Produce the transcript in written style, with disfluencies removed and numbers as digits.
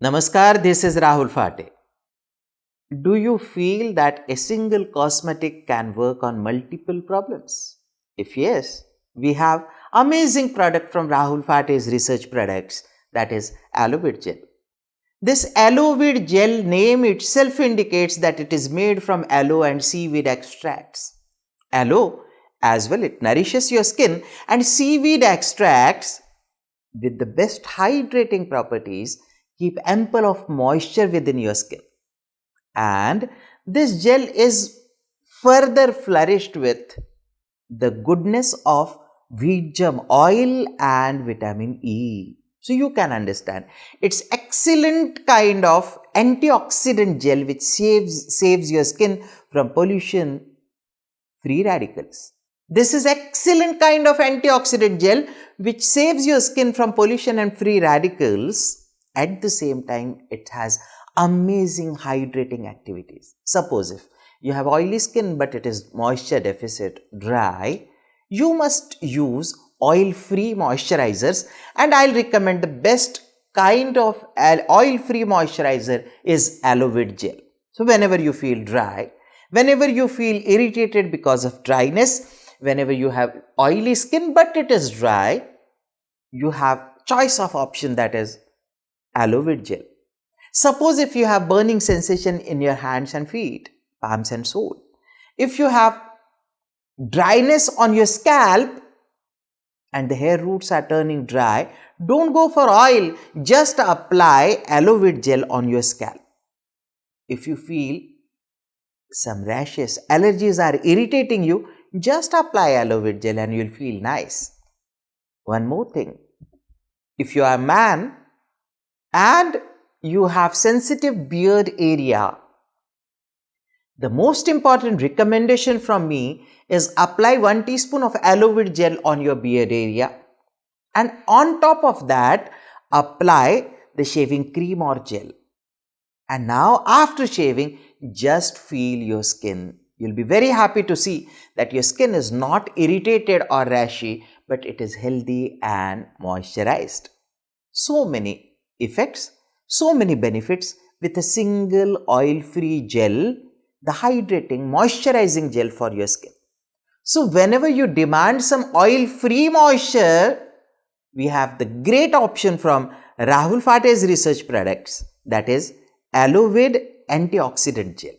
Namaskar, this is Rahul Phate. Do you feel that a single cosmetic can work on multiple problems? If yes, we have amazing product from Rahul Phate's research products, that is Aloeweed gel. This Aloeweed gel name itself indicates that it is made from aloe and seaweed extracts. Aloe as well, it nourishes your skin, and seaweed extracts with the best hydrating properties keep ample of moisture within your skin. And this gel is further flourished with the goodness of wheat germ oil and vitamin E. So you can understand it's excellent kind of antioxidant gel which saves your skin from pollution free radicals. This is excellent kind of antioxidant gel which saves your skin from pollution and free radicals. At the same time, it has amazing hydrating activities. Suppose if you have oily skin but it is moisture deficit, dry, you must use oil-free moisturizers, and I'll recommend the best kind of oil-free moisturizer is Aloeweed gel. So whenever you feel dry, whenever you feel irritated because of dryness, whenever you have oily skin but it is dry, you have choice of option, that is Aloeweed gel. Suppose if you have burning sensation in your hands and feet, palms and sole, if you have dryness on your scalp and the hair roots are turning dry, don't go for oil, just apply Aloeweed gel on your scalp. If you feel some rashes, allergies are irritating you, just apply Aloeweed gel and you'll feel nice. One more thing, if you are a man and you have sensitive beard area, the most important recommendation from me is apply 1 teaspoon of Aloeweed gel on your beard area, and on top of that apply the shaving cream or gel. And now after shaving, just feel your skin. You'll be very happy to see that your skin is not irritated or rashy, but it is healthy and moisturized. So many effects, so many benefits with a single oil-free gel, the hydrating, moisturizing gel for your skin. So whenever you demand some oil-free moisture, we have the great option from Rahul Phate's research products, that is Aloeweed antioxidant gel.